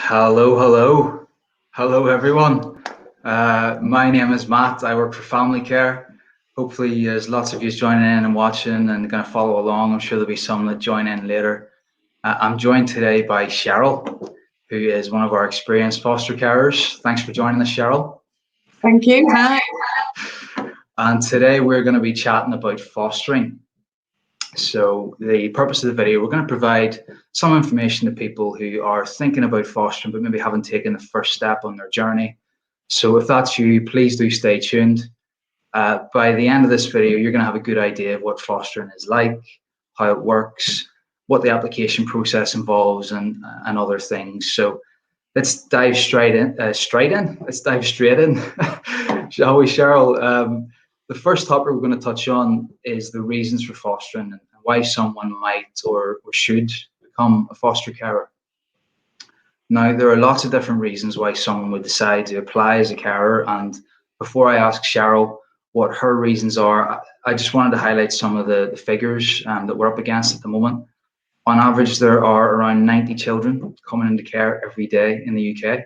Hello, everyone. My name is Matt. I work for Family Care. Hopefully, there's lots of you joining in and watching and going to follow along. I'm sure there'll be some that join in later. I'm joined today by Cheryl, who is one of our experienced foster carers. Thanks for joining us, Cheryl. Thank you. Hi. And today we're going to be chatting about fostering. So the purpose of the video, we're going to provide some information to people who are thinking about fostering but maybe haven't taken the first step on their journey. So if that's you, please do stay tuned. By the end of this video, you're going to have a good idea of what fostering is like, how it works, what the application process involves, and other things. So let's dive straight in. Let's dive straight in, shall we, Cheryl? The first topic we're going to touch on is the reasons for fostering and why someone might or should become a foster carer. Now, there are lots of different reasons why someone would decide to apply as a carer, and before I ask Cheryl what her reasons are, I just wanted to highlight some of the figures that we're up against at the moment. On average, there are around 90 children coming into care every day in the UK.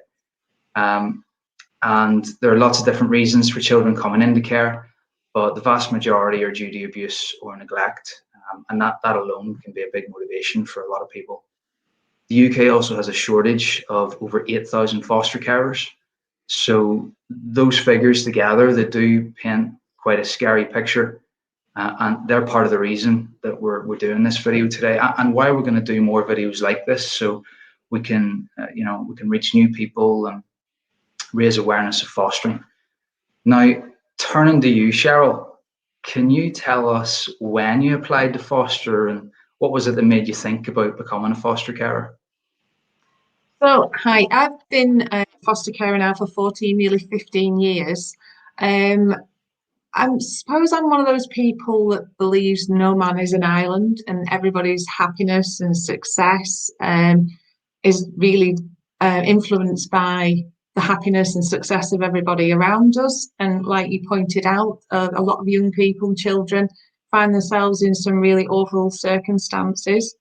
And there are lots of different reasons for children coming into care, but the vast majority are due to abuse or neglect. And that alone can be a big motivation for a lot of people. The UK also has a shortage of over 8,000 foster carers. So those figures together, they do paint quite a scary picture. And they're part of the reason that we're doing this video today, and why we're going to do more videos like this, so we can we can reach new people and raise awareness of fostering. Now, turning to you, Cheryl, can you tell us when you applied to foster and what was it that made you think about becoming a foster carer? So, hi, I've been a foster carer now for 14, nearly 15 years. I suppose I'm one of those people that believes no man is an island and everybody's happiness and success is really influenced by the happiness and success of everybody around us. And like you pointed out, a lot of young people and children find themselves in some really awful circumstances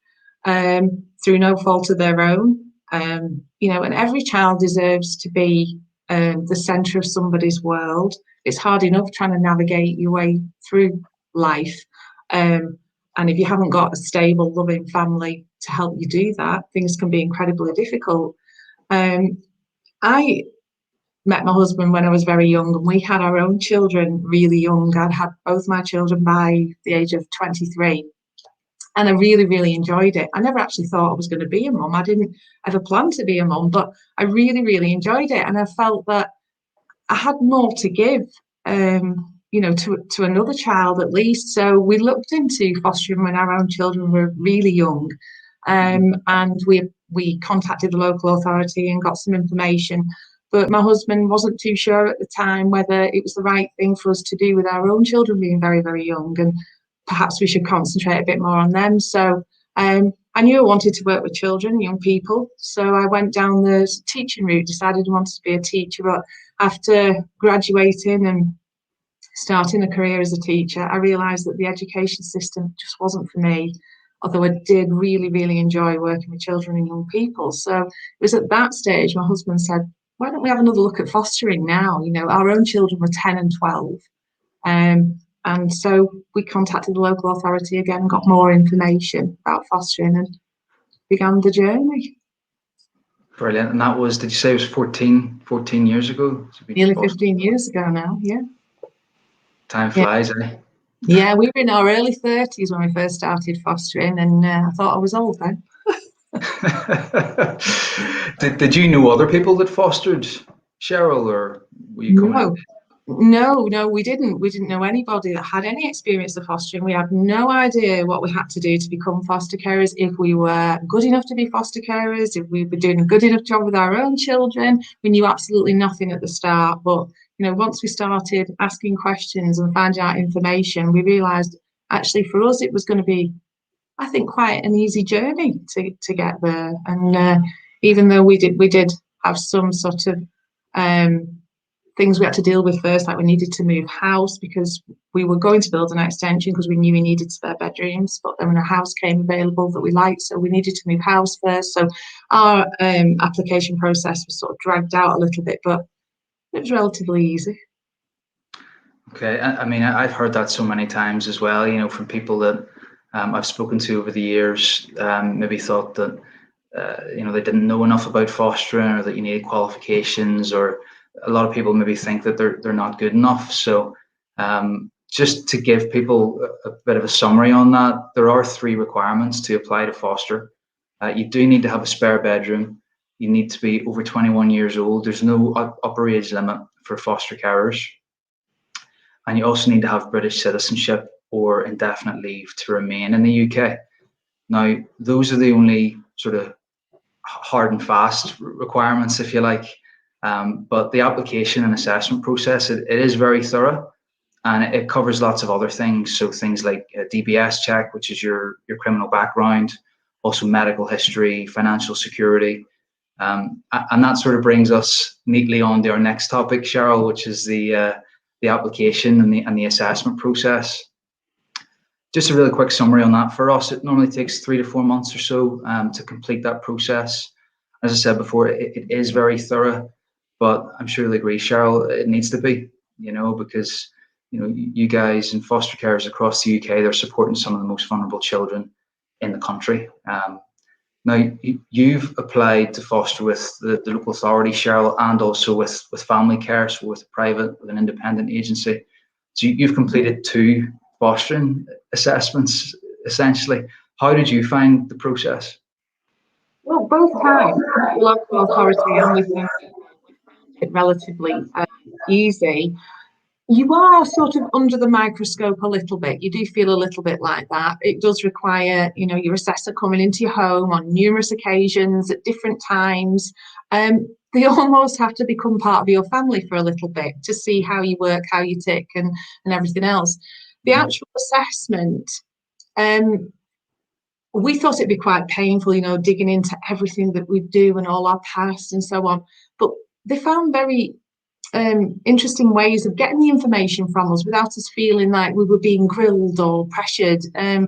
through no fault of their own. And every child deserves to be the centre of somebody's world. It's hard enough trying to navigate your way through life. And if you haven't got a stable, loving family to help you do that, things can be incredibly difficult. I met my husband when I was very young, and we had our own children really young. I'd had both my children by the age of 23. And I really, really enjoyed it. I never actually thought I was going to be a mum. I didn't ever plan to be a mum, but I really, really enjoyed it. And I felt that I had more to give, to another child at least. So we looked into fostering when our own children were really young. And we contacted the local authority and got some information. But my husband wasn't too sure at the time whether it was the right thing for us to do with our own children being very, very young. And perhaps we should concentrate a bit more on them. So I knew I wanted to work with children, young people. So I went down the teaching route, decided I wanted to be a teacher. But after graduating and starting a career as a teacher, I realised that the education system just wasn't for me, although I did really, really enjoy working with children and young people. So it was at that stage my husband said, why don't we have another look at fostering now? Our own children were 10 and 12. And so we contacted the local authority again, got more information about fostering and began the journey. Brilliant. And that was, did you say it was 14 years ago? Nearly 15 years ago now, yeah. Time flies, eh? Yeah, we were in our early 30s when we first started fostering, and I thought I was old then. Did you know other people that fostered, Cheryl, or were you coming in? No, we didn't. We didn't know anybody that had any experience of fostering. We had no idea what we had to do to become foster carers, if we were good enough to be foster carers, if we were doing a good enough job with our own children. We knew absolutely nothing at the start. But, once we started asking questions and finding out information, we realised actually for us it was going to be, I think, quite an easy journey to get there. And even though we did have some sort of things we had to deal with first, like we needed to move house because we were going to build an extension because we knew we needed spare bedrooms, but then when a house came available that we liked, so we needed to move house first. So our application process was sort of dragged out a little bit, but it was relatively easy. Okay, I mean, I've heard that so many times as well, you know, from people that I've spoken to over the years, maybe thought that, you know, they didn't know enough about fostering, or that you needed qualifications, or a lot of people maybe think that they're not good enough. So just to give people a bit of a summary on that, there are 3 requirements to apply to foster. You do need to have a spare bedroom. You need to be over 21 years old. There's no upper age limit for foster carers. And you also need to have British citizenship or indefinite leave to remain in the UK. Now, those are the only sort of hard and fast requirements, if you like. But the application and assessment process, it is very thorough, and it covers lots of other things. So things like a DBS check, which is your criminal background, also medical history, financial security. And that sort of brings us neatly on to our next topic, Cheryl, which is the application and the assessment process. Just a really quick summary on that for us. It normally takes 3 to 4 months or so to complete that process. As I said before, it is very thorough, but I'm sure you'll agree, Cheryl, it needs to be, you know, because, you know, you guys and foster carers across the UK, they're supporting some of the most vulnerable children in the country. Now, you've applied to foster with the local authority, Cheryl, and also with family care, so with an independent agency. So you've completed 2 fostering assessments, essentially. How did you find the process? Well, both times, local authority and with it relatively easy. You are sort of under the microscope a little bit. You do feel a little bit like that. It does require, you know, your assessor coming into your home on numerous occasions at different times. They almost have to become part of your family for a little bit to see how you work, how you tick, and everything else. The actual assessment, we thought it'd be quite painful, you know, digging into everything that we do and all our past and so on. But they found very interesting ways of getting the information from us without us feeling like we were being grilled or pressured. I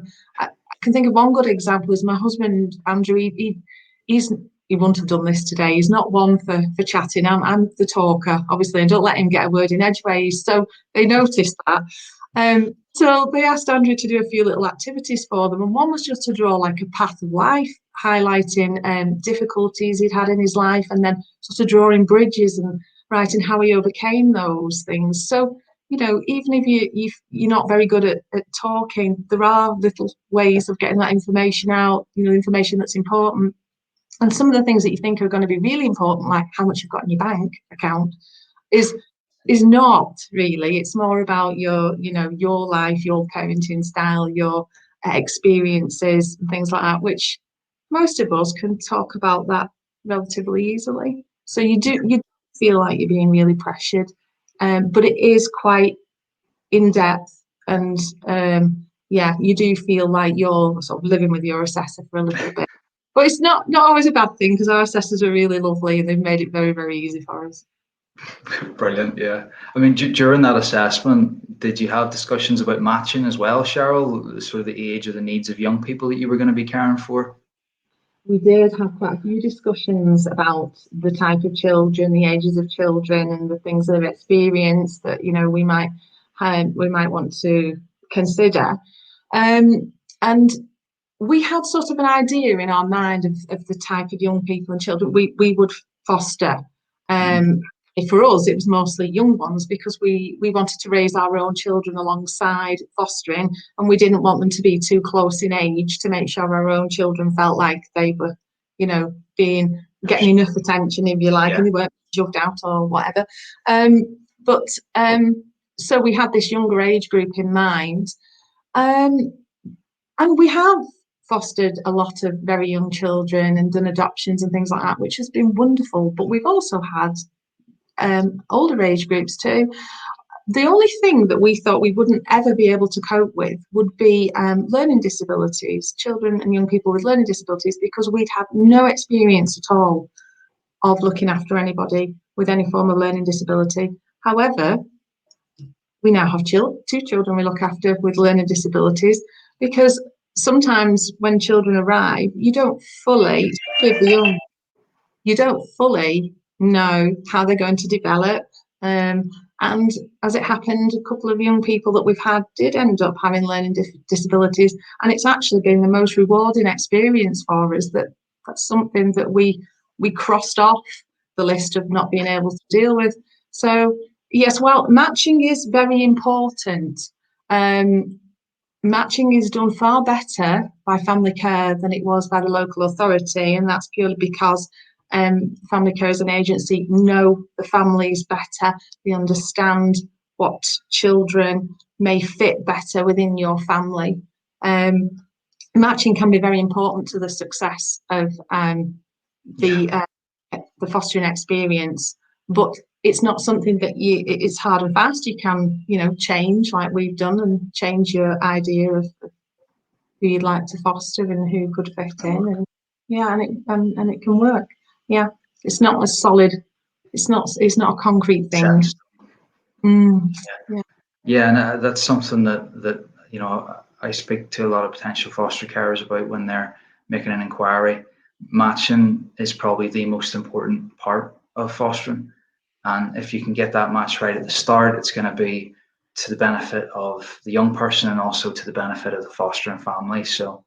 can think of one good example is my husband, Andrew. He wouldn't have done this today. He's not one for chatting. I'm the talker, obviously, and don't let him get a word in edgeways. So they noticed that. So they asked Andrew to do a few little activities for them, and one was just to draw like a path of life, highlighting difficulties he'd had in his life, and then sort of drawing bridges and writing how he overcame those things. So, you know, even if you're not very good at talking, there are little ways of getting that information out, you know, information that's important. And some of the things that you think are going to be really important, like how much you've got in your bank account, is not really. It's more about your, you know, your life, your parenting style, your experiences and things like that, which most of us can talk about that relatively easily. So you feel like you're being really pressured, but it is quite in depth, and yeah, you do feel like you're sort of living with your assessor for a little bit. But it's not always a bad thing, because our assessors are really lovely and they've made it very, very easy for us. Brilliant, yeah. I mean, during that assessment, did you have discussions about matching as well, Cheryl? Sort of the age or the needs of young people that you were going to be caring for? We did have quite a few discussions about the type of children, the ages of children, and the things they've experienced that, you know, we might want to consider. And we had sort of an idea in our mind of the type of young people and children we would foster. For us, it was mostly young ones, because we wanted to raise our own children alongside fostering, and we didn't want them to be too close in age, to make sure our own children felt like they were, you know, getting enough attention, if you like, and they weren't shoved out or whatever. So we had this younger age group in mind, and we have fostered a lot of very young children and done adoptions and things like that, which has been wonderful. But we've also had older age groups too. The only thing that we thought we wouldn't ever be able to cope with would be learning disabilities, children and young people with learning disabilities, because we'd had no experience at all of looking after anybody with any form of learning disability. However, we now have two children we look after with learning disabilities, because sometimes when children arrive, you don't fully, especially if they're young, you don't fully know how they're going to develop. And as it happened, a couple of young people that we've had did end up having learning disabilities, and it's actually been the most rewarding experience for us. That's something that we crossed off the list of not being able to deal with. So yes, well, matching is very important. Matching is done far better by family care than it was by the local authority, and that's purely because family care as an agency know the families better. They understand what children may fit better within your family. Matching can be very important to the success of the fostering experience, but it's not something that it's hard and fast. You can, change like we've done, and change your idea of who you'd like to foster and who could fit in, and and it can work. Yeah, it's not a solid, it's not a concrete thing. Yeah, and that's something that I speak to a lot of potential foster carers about when they're making an inquiry. Matching is probably the most important part of fostering, and if you can get that match right at the start, it's going to be to the benefit of the young person and also to the benefit of the fostering family. So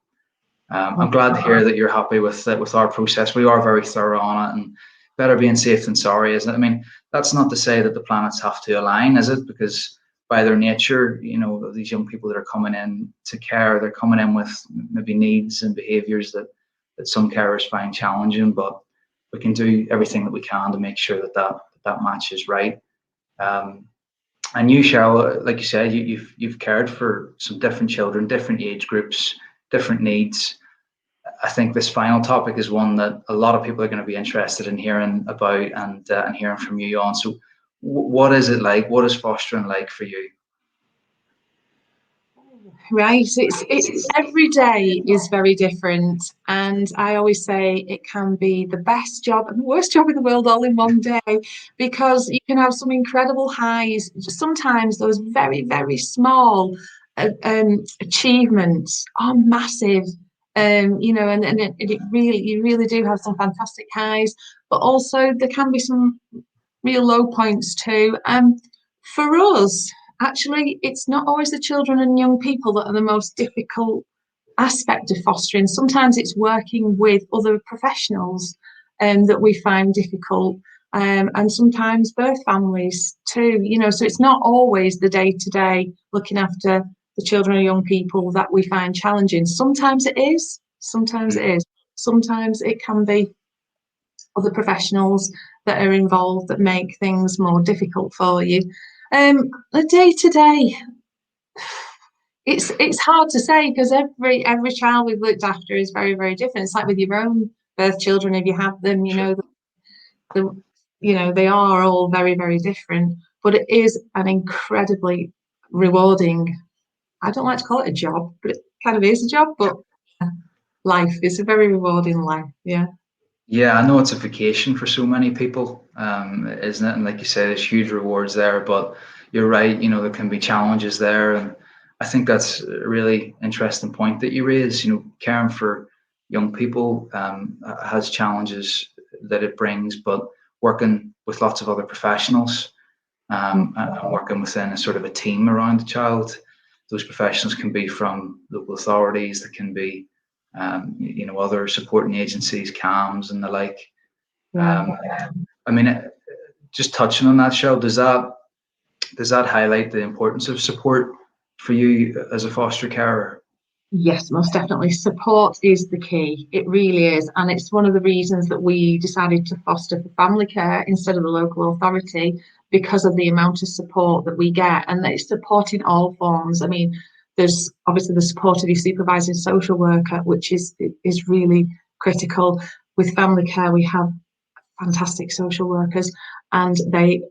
I'm glad to hear that you're happy with our process. We are very thorough on it, and better being safe than sorry, isn't it? I mean, that's not to say that the planets have to align, is it? Because by their nature, these young people that are coming in to care, they're coming in with maybe needs and behaviours that some carers find challenging, but we can do everything that we can to make sure that match is right. And you, Cheryl, like you said, you've cared for some different children, different age groups, different needs. I think this final topic is one that a lot of people are going to be interested in hearing about and hearing from you on. So, what is it like? What is fostering like for you? Right, it's every day is very different, and I always say it can be the best job and the worst job in the world all in one day, because you can have some incredible highs. Sometimes those very, very small achievements are massive, and it really, you really do have some fantastic highs, but also there can be some real low points too. For us, actually, it's not always the children and young people that are the most difficult aspect of fostering. Sometimes it's working with other professionals that we find difficult, and sometimes birth families too. So it's not always the day-to-day looking after the children and young people that we find challenging. Sometimes it is. Sometimes it is. Sometimes it can be other professionals that are involved that make things more difficult for you. The day to day, it's hard to say, because every child we've looked after is very, very different. It's like with your own birth children, if you have them, they are all very, very different. But it is an incredibly rewarding, I don't like to call it a job, but it kind of is a job, but life is a very rewarding life. Yeah. Yeah, I know it's a vacation for so many people, isn't it? And like you say, there's huge rewards there, but you're right, there can be challenges there. And I think that's a really interesting point that you raise. Caring for young people has challenges that it brings, but working with lots of other professionals and working within a sort of a team around the child, those professionals can be from local authorities, that can be other supporting agencies, CAMS and the like. I mean, just touching on that, Cheryl, does that highlight the importance of support for you as a foster carer? Yes, most definitely. Support is the key. It really is. And it's one of the reasons that we decided to foster for family care instead of the local authority, because of the amount of support that we get. And it's support in all forms. I mean, there's obviously the support of your supervising social worker, which is really critical. With family care, we have fantastic social workers, and they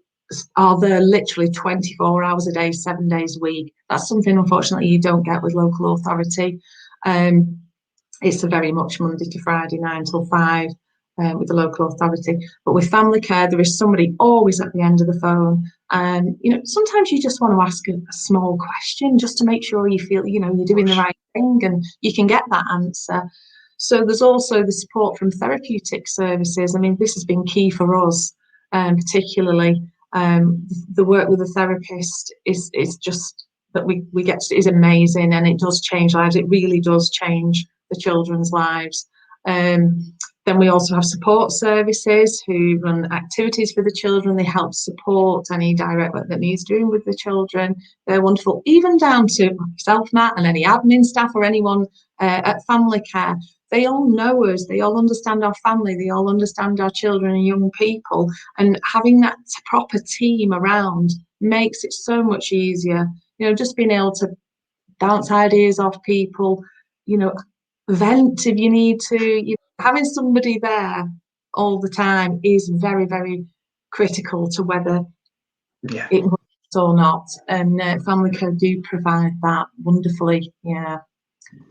are there literally 24 hours a day, 7 days a week. That's something, unfortunately, you don't get with local authority. It's a very much Monday to Friday, 9 till 5 with the local authority. But with family care, there is somebody always at the end of the phone Sometimes you just want to ask a small question just to make sure you feel, you're doing the right thing and you can get that answer. So there's also the support from therapeutic services. I mean, this has been key for us, particularly. The work with the therapist is just that we get is amazing, and it does change lives. It really does change the children's lives. Then we also have support services who run activities for the children. They help support any direct work that needs doing with the children. They're wonderful, even down to myself, Matt, and any admin staff or anyone at family care. They all know us. They all understand our family. They all understand our children and young people. And having that proper team around makes it so much easier. Just being able to bounce ideas off people, vent if you need to. Having somebody there all the time is very, very critical to whether it works or not. And family care do provide that wonderfully. Yeah.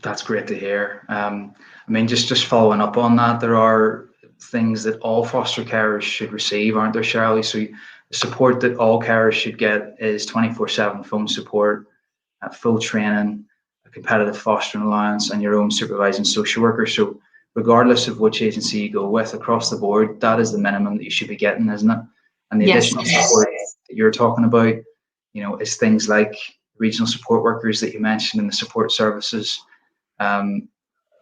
That's great to hear. I mean, just following up on that, there are things that all foster carers should receive, aren't there, Cheryl? So the support that all carers should get is 24/7 phone support, full training, a competitive fostering allowance, and your own supervising social worker. So regardless of which agency you go with across the board, that is the minimum that you should be getting, isn't it? And the additional support that you're talking about, is things like regional support workers that you mentioned in the support services.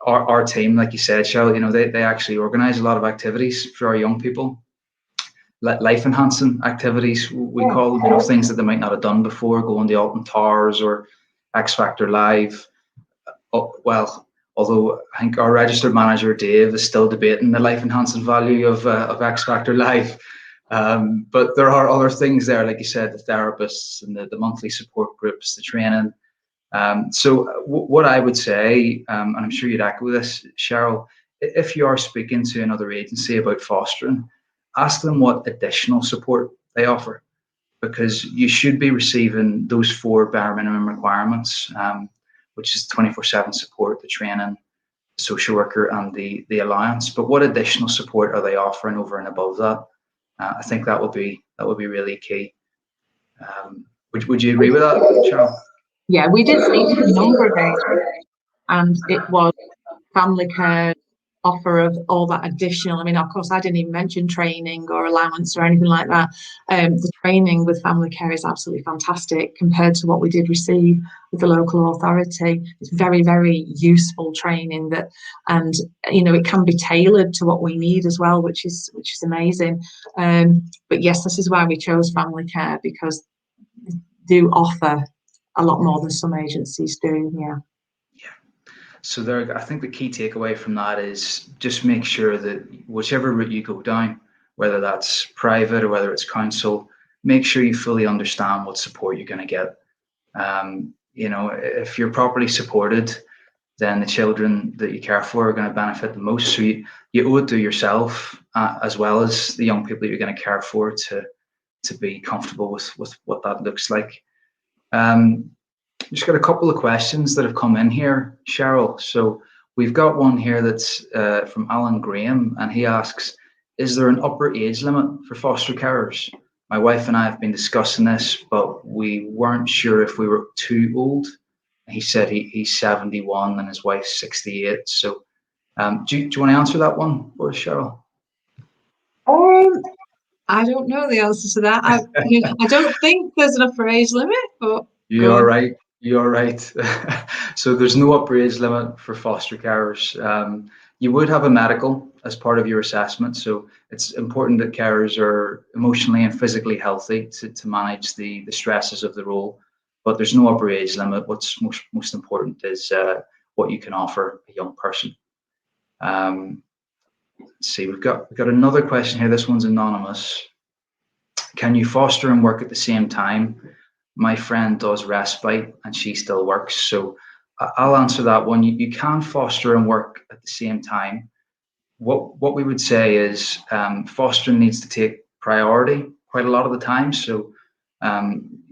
Our team, like you said, Cheryl, they actually organise a lot of activities for our young people, life enhancing activities. We call them, things that they might not have done before, going to Alton Towers or X Factor Live. Well, although I think our registered manager Dave is still debating the life enhancing value of X Factor Live. But there are other things there, like you said, the therapists and the monthly support groups, the training. So what I would say, and I'm sure you'd echo this, Cheryl, if you are speaking to another agency about fostering, ask them what additional support they offer, because you should be receiving those 4 bare minimum requirements, which is 24/7 support, the training, the social worker, and the allowance. But what additional support are they offering over and above that? I think that would be really key. Would you agree with that, Cheryl? Yeah, we did speak to a number of agents, and it was family care offer of all that additional. I mean, of course, I didn't even mention training or allowance or anything like that. The training with family care is absolutely fantastic compared to what we did receive with the local authority. It's very, very useful training and it can be tailored to what we need as well, which is amazing. But yes, this is why we chose family care, because they do offer a lot more than some agencies do. Yeah. So I think the key takeaway from that is just make sure that whichever route you go down, whether that's private or whether it's council, make sure you fully understand what support you're going to get. If you're properly supported, then the children that you care for are going to benefit the most. So you owe it to yourself, as well as the young people that you're going to care for, to be comfortable with what that looks like. Just got a couple of questions that have come in here, Cheryl. So we've got one here that's from Alan Graham, and he asks, is there an upper age limit for foster carers? My wife and I have been discussing this, but we weren't sure if we were too old. He said he's 71 and his wife's 68. So do you want to answer that one for us, Cheryl? I don't know the answer to that. I don't think there's an upper age limit, but you're right. You're right. So there's no upper age limit for foster carers. You would have a medical as part of your assessment. So it's important that carers are emotionally and physically healthy to manage the stresses of the role. But there's no upper age limit. What's most important is what you can offer a young person. Let's see, we've got another question here. This one's anonymous. Can you foster and work at the same time? My friend does respite and she still works. So I'll answer that one. You can foster and work at the same time. What we would say is fostering needs to take priority quite a lot of the time. So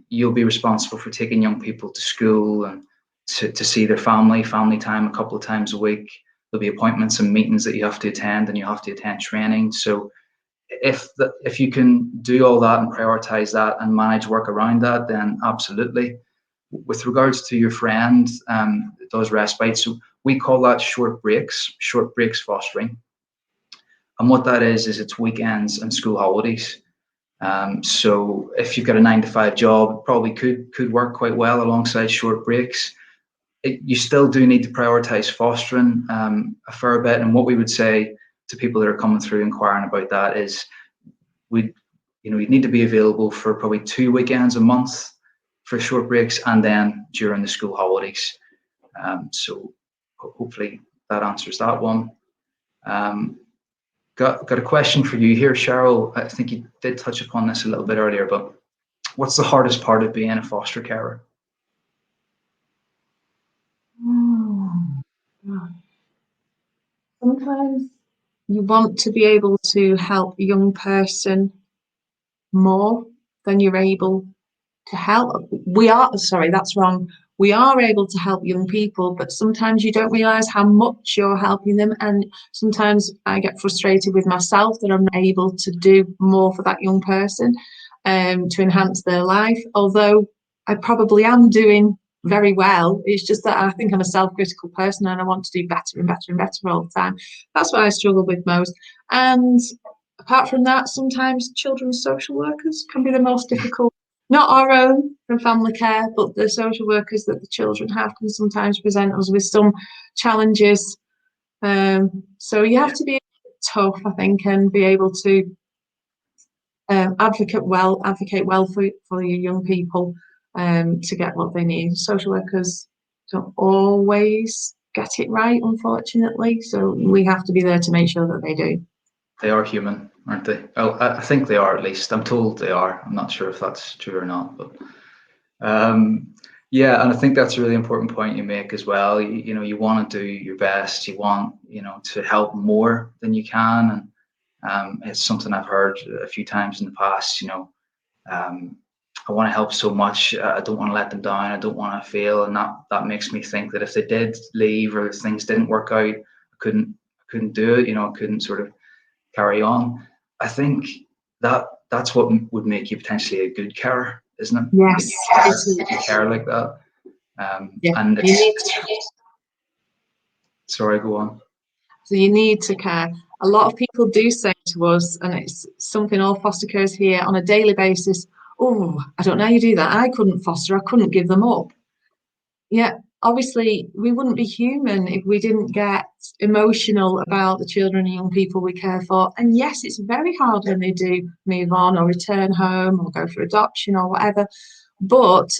you'll be responsible for taking young people to school and to see their family time a couple of times a week. There'll be appointments and meetings that you have to attend, and you have to attend training. So if you can do all that and prioritize that and manage work around that, then absolutely. With regards to your friend that does respite, so we call that short breaks fostering. And what that is it's weekends and school holidays. So if you've got a 9 to 5 job, it probably could work quite well alongside short breaks. You still do need to prioritize fostering a fair bit. And what we would say to people that are coming through inquiring about that is you'd need to be available for probably 2 weekends a month for short breaks, and then during the school holidays. So hopefully that answers that one. Got a question for you here, Cheryl. I think you did touch upon this a little bit earlier, but what's the hardest part of being a foster carer? Sometimes you want to be able to help a young person more than you're able to help. Sorry, that's wrong. We are able to help young people, but sometimes you don't realize how much you're helping them. And sometimes I get frustrated with myself that I'm not able to do more for that young person to enhance their life. Although I probably am doing very well. It's just that I think I'm a self-critical person and I want to do better and better and better all the time. That's what I struggle with most. And apart from that, sometimes children's social workers can be the most difficult. Not our own from family care, but the social workers that the children have can sometimes present us with some challenges. So you have to be tough, I think, and be able to advocate well for your young people to get what they need. Social workers don't always get it right, unfortunately. So we have to be there to make sure that they do. They are human, aren't they? Oh, I think they are, at least. I'm told they are. I'm not sure if that's true or not, but yeah, and I think that's a really important point you make as well. You want to do your best. You want, to help more than you can, and it's something I've heard a few times in the past. I want to help so much. I don't want to let them down. I don't want to fail, and that makes me think that if they did leave or if things didn't work out, I couldn't do it. I couldn't sort of carry on. I think that's what would make you potentially a good carer, isn't it? Yes, You care like that. Yeah, and you need sorry, go on. So you need to care. A lot of people do say to us, and it's something all foster carers hear on a daily basis, oh, I don't know how you do that. I couldn't foster, I couldn't give them up. Yeah, obviously we wouldn't be human if we didn't get emotional about the children and young people we care for. And yes, it's very hard when they do move on or return home or go for adoption or whatever. But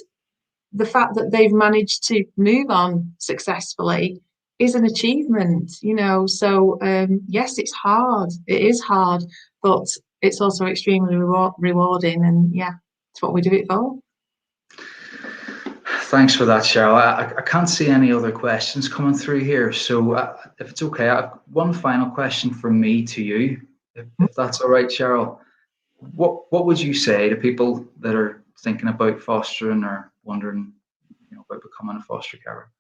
the fact that they've managed to move on successfully is an achievement, So yes, it's hard. It is hard, but it's also extremely rewarding. And yeah, it's what we do it for. Thanks for that, Cheryl. I can't see any other questions coming through here. So if it's okay, I have one final question from me to you, if that's all right, Cheryl. What would you say to people that are thinking about fostering or wondering, about becoming a foster carer?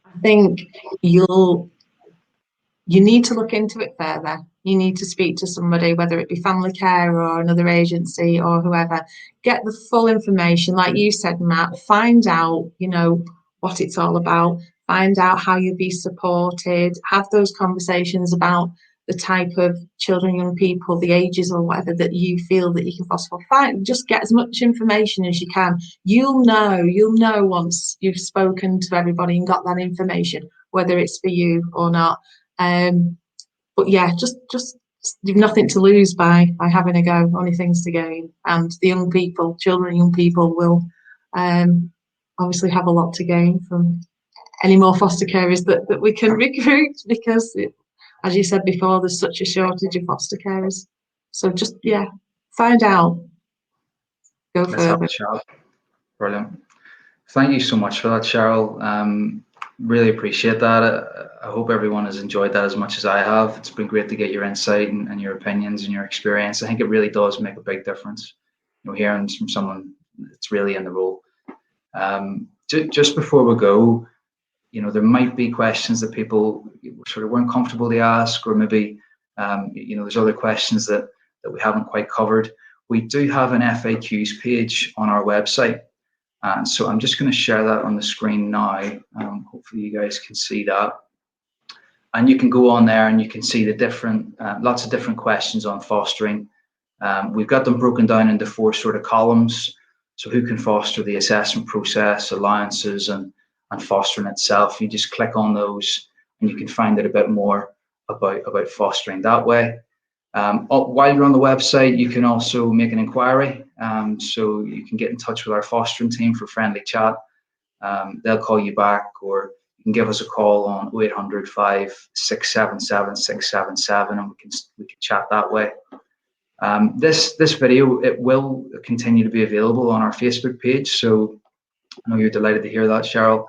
I think you need to look into it further. You need to speak to somebody, whether it be family care or another agency or whoever. Get the full information, like you said, Matt. Find out, what it's all about. Find out how you'll be supported. Have those conversations about the type of children, young people, the ages or whatever that you feel that you can foster for. Just get as much information as you can. You'll know once you've spoken to everybody and got that information, whether it's for you or not. But yeah, just you've nothing to lose by having a go, only things to gain. And the young people, children, young people will obviously have a lot to gain from any more foster carers that we can recruit, because as you said before, there's such a shortage of foster carers. So just find out, go further. Cheryl. Brilliant. Thank you so much for that, Cheryl. Really appreciate that. I hope everyone has enjoyed that as much as I have. It's been great to get your insight and your opinions and your experience. I think it really does make a big difference, hearing from someone that's really in the role. Just before we go, there might be questions that people sort of weren't comfortable to ask, or maybe, there's other questions that that we haven't quite covered. We do have an FAQs page on our website. And so I'm just going to share that on the screen now. Hopefully you guys can see that. And you can go on there and you can see the different, lots of different questions on fostering. We've got them broken down into 4 sort of columns. So who can foster, the assessment process, allowances, and fostering itself. You just click on those and you can find out a bit more about fostering that way. While you're on the website, you can also make an inquiry. So you can get in touch with our fostering team for friendly chat. They'll call you back, or you can give us a call on 0800 5677 677, and we can chat that way. This video, it will continue to be available on our Facebook page. So I know you're delighted to hear that, Cheryl.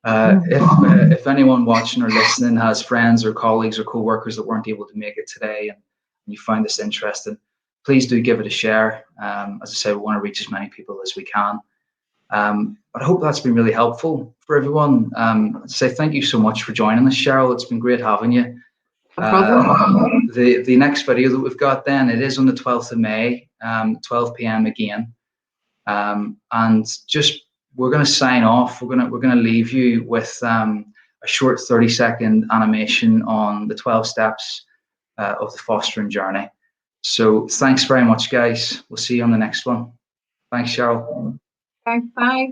If anyone watching or listening has friends or colleagues or co-workers that weren't able to make it today and you find this interesting, please do give it a share. As I say, we want to reach as many people as we can. But I hope that's been really helpful for everyone. I'd say thank you so much for joining us, Cheryl. It's been great having you. No problem. The next video that we've got then, it is on the 12th of May, 12 p.m. again. And just, we're going to sign off. We're going to leave you with a short 30-second animation on the 12 steps of the fostering journey. So thanks very much, guys. We'll see you on the next one. Thanks, Cheryl. Thanks, bye.